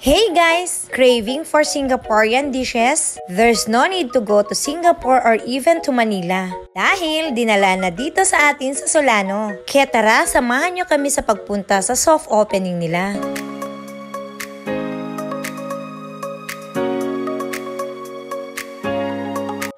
Hey guys! Craving for Singaporean dishes? There's no need to go to Singapore or even to Manila. Dahil dinala na dito sa atin sa Solano. Kaya tara, samahan nyo kami sa pagpunta sa soft opening nila.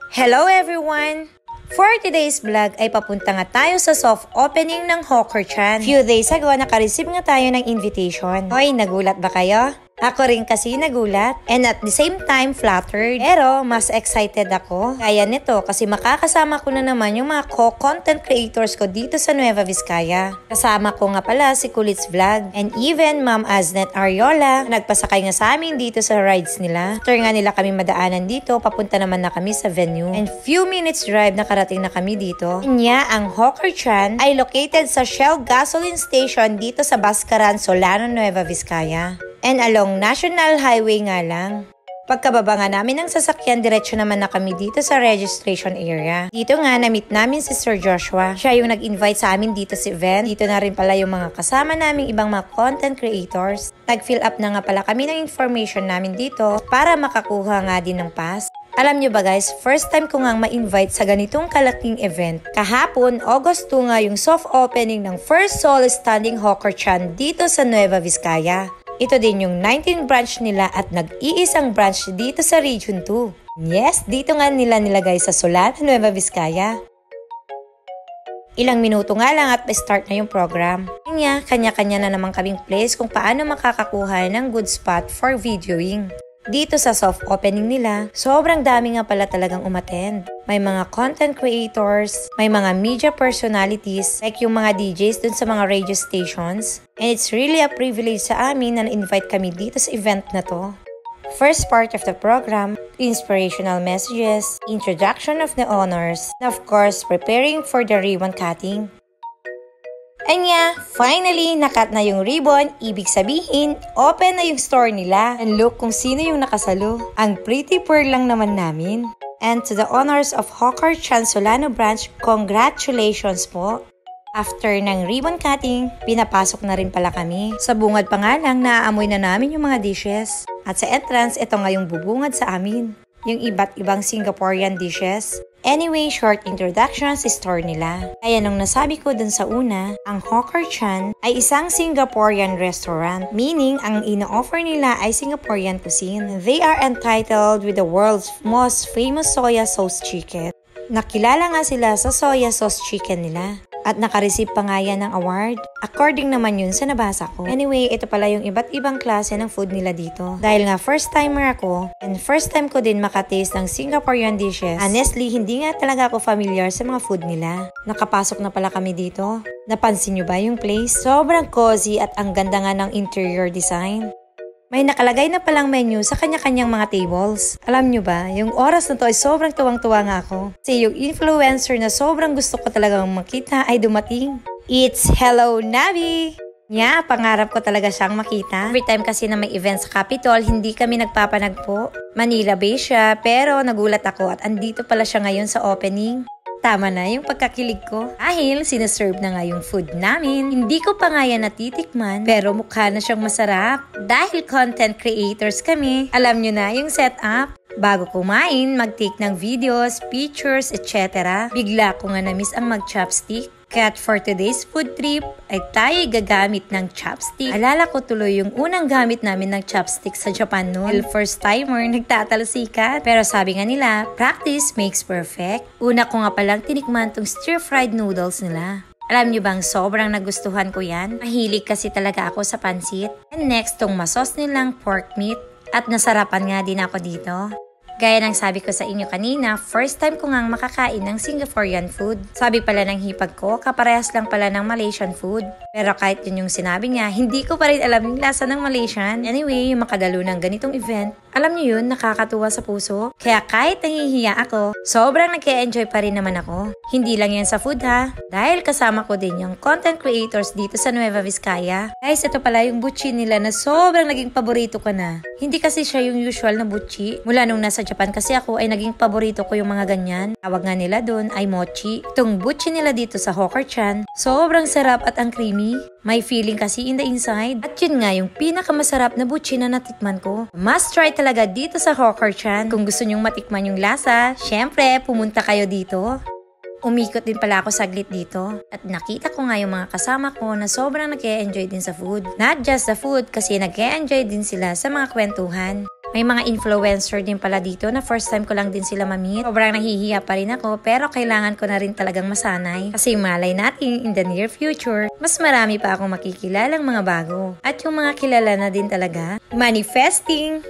Hello everyone! For today's vlog ay papunta nga tayo sa soft opening ng Hawker Chan. Few days ago, nakareceive nga tayo ng invitation. Hoy, nagulat ba kayo? Ako rin kasi nagulat and at the same time flattered. Pero mas excited ako kaya nito kasi makakasama ko na naman yung mga co-content creators ko dito sa Nueva Vizcaya. Kasama ko nga pala si Kulit's Vlog and even Ma'am Aznet Ariola. Nagpasakay nga sa amin dito sa rides nila. After nga nila kami madaanan dito, papunta naman na kami sa venue. And few minutes drive nakarating na kami dito. Kanya ang Hawker Chan ay located sa Shell Gasoline Station dito sa Baskaran, Solano, Nueva Vizcaya. And along National Highway nga lang. Pagkababa nga namin ng sasakyan, diretso naman na kami dito sa registration area. Dito nga, na-meet namin si Sir Joshua. Siya yung nag-invite sa amin dito sa event. Dito na rin pala yung mga kasama naming ibang mga content creators. Nag-fill up na nga pala kami ng information namin dito para makakuha nga din ng pass. Alam nyo ba guys, first time ko nga ma-invite sa ganitong kalaking event. Kahapon, August 2 nga yung soft opening ng first solo standing Hawker Chan dito sa Nueva Vizcaya. Ito din yung 19 branch nila at nag-iisang branch dito sa Region 2. Yes, dito nga nila nilagay sa Solano, Nueva Vizcaya. Ilang minuto nga lang at start na yung program. Kanya-kanya na naman kaming place kung paano makakakuha ng good spot for videoing. Dito sa soft opening nila, sobrang dami nga pala talagang umattend. May mga content creators, may mga media personalities, like yung mga DJs dun sa mga radio stations. And it's really a privilege sa amin na na-invite kami dito sa event na to. First part of the program, inspirational messages, introduction of the honors, and of course, preparing for the ribbon cutting. Anya, finally, nakat na yung ribbon. Ibig sabihin, open na yung store nila. And look kung sino yung nakasalo. Ang pretty pearl lang naman namin. And to the honors of Hawker Chan Solano branch, congratulations po. After ng ribbon cutting, pinapasok na rin pala kami. Sa bungad pa nga lang, naaamoy na namin yung mga dishes. At sa entrance, ito nga yung bubungad sa amin. Yung iba't ibang Singaporean dishes. Anyway, short introduction sa store nila. Kaya nung nasabi ko dun sa una, ang Hawker Chan ay isang Singaporean restaurant. Meaning, ang ina-offer nila ay Singaporean cuisine. They are entitled with the world's most famous soya sauce chicken. Nakilala nga sila sa soya sauce chicken nila. At nakareceive pa nga yan ng award. According naman yun sa nabasa ko. Anyway, ito pala yung iba't ibang klase ng food nila dito. Dahil nga first timer ako, and first time ko din makataste ng Singaporean dishes. Honestly, hindi nga talaga ako familiar sa mga food nila. Nakapasok na pala kami dito. Napansin nyo ba yung place? Sobrang cozy at ang ganda nga ng interior design. May nakalagay na palang menu sa kanya-kanyang mga tables. Alam nyo ba, yung oras na to ay sobrang tuwang-tuwa nga ako. Kasi yung influencer na sobrang gusto ko talagang makita ay dumating. It's Hello Navi! Pangarap ko talaga siyang makita. Every time kasi na may event sa Capitol, hindi kami nagpapanagpo. Manila based siya, pero nagulat ako at andito pala siya ngayon sa opening. Tama na yung pagkakilig ko. Dahil sinaserve na nga yung food namin. Hindi ko pa nga yan natitikman, pero mukha na siyang masarap. Dahil content creators kami, alam nyo na yung setup. Bago kumain, mag-take ng videos, pictures, etc. Bigla ko nga na-miss ang mag-chopstick. Kaya for today's food trip, ay tayo gagamit ng chopstick. Alala ko tuloy yung unang gamit namin ng chopstick sa Japan noon. First timer, nagtatalsikat. Pero sabi nga nila, practice makes perfect. Una ko nga palang tinikman tong stir-fried noodles nila. Alam nyo bang sobrang nagustuhan ko yan? Mahilig kasi talaga ako sa pansit. And next, tong masos nilang pork meat. At nasarapan nga din ako dito. Gaya ng sabi ko sa inyo kanina, first time ko ngang makakain ng Singaporean food. Sabi pala ng hipag ko, kaparehas lang pala ng Malaysian food. Pero kahit yun yung sinabi niya, hindi ko pa rin alam yung lasa ng Malaysian. Anyway, yung makadalo ng ganitong event, alam niyo yun, nakakatuwa sa puso. Kaya kahit nahihiya ako, sobrang nag-e-enjoy pa rin naman ako. Hindi lang yan sa food ha, dahil kasama ko din yung content creators dito sa Nueva Vizcaya. Guys, ito pala yung butchi nila na sobrang naging paborito ko na. Hindi kasi siya yung usual na butchi. Mula nung nasa Japan kasi ako ay naging paborito ko yung mga ganyan. Tawag nga nila doon ay mochi. Itong buchi nila dito sa Hokkarchan, sobrang sarap at ang creamy. May feeling kasi in the inside. At yun nga yung pinakamasarap na buchi na natikman ko. Must try talaga dito sa Hokkarchan. Kung gusto nyong matikman yung lasa, syempre pumunta kayo dito. Umikot din pala ako saglit dito at nakita ko nga yung mga kasama ko na sobrang nag-e-enjoy din sa food. Not just the food kasi nag-e-enjoy din sila sa mga kwentuhan. May mga influencer din pala dito na first time ko lang din sila ma-meet. Sobrang nahihiya pa rin ako pero kailangan ko na rin talagang masanay. Kasi malay natin in the near future, mas marami pa akong makikilalang mga bago. At yung mga kilala na din talaga, manifesting!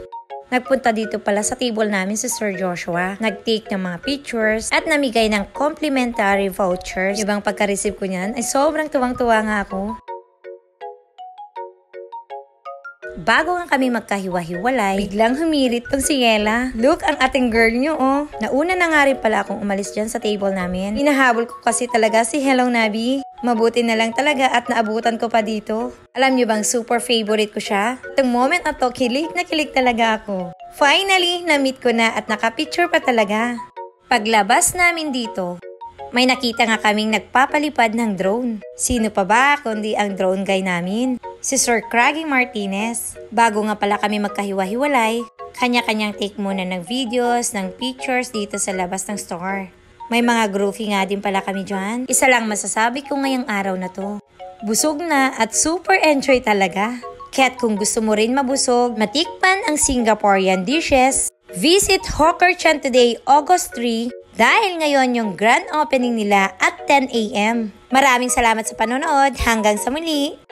Nagpunta dito pala sa table namin si Sir Joshua. Nag-take ng mga pictures at namigay ng complimentary vouchers. Yung bang pagka-receive ko niyan ay sobrang tuwang-tuwa nga ako. Bago nga kami magkahiwa-hiwalay, biglang humirit tong si Yela. Look, ang ating girl nyo, oh. Nauna na nga rin pala akong umalis dyan sa table namin. Hinahabol ko kasi talaga si Hello Nabi. Mabuti na lang talaga at naabutan ko pa dito. Alam nyo bang super favorite ko siya? Itong moment na to, kilig na kilig talaga ako. Finally, na-meet ko na at nakapicture pa talaga. Paglabas namin dito, may nakita nga kaming nagpapalipad ng drone. Sino pa ba kundi ang drone guy namin? Si Sir Craggy Martinez. Bago nga pala kami magkahiwa-hiwalay, kanya-kanyang take muna ng videos, ng pictures dito sa labas ng store. May mga groovy nga din pala kami dyan. Isa lang masasabi ko ngayong araw na to. Busog na at super enjoy talaga. Kaya't kung gusto mo rin mabusog, matikman ang Singaporean dishes, visit Hokkarchan today, August 3, dahil ngayon yung grand opening nila at 10 AM. Maraming salamat sa panonood. Hanggang sa muli!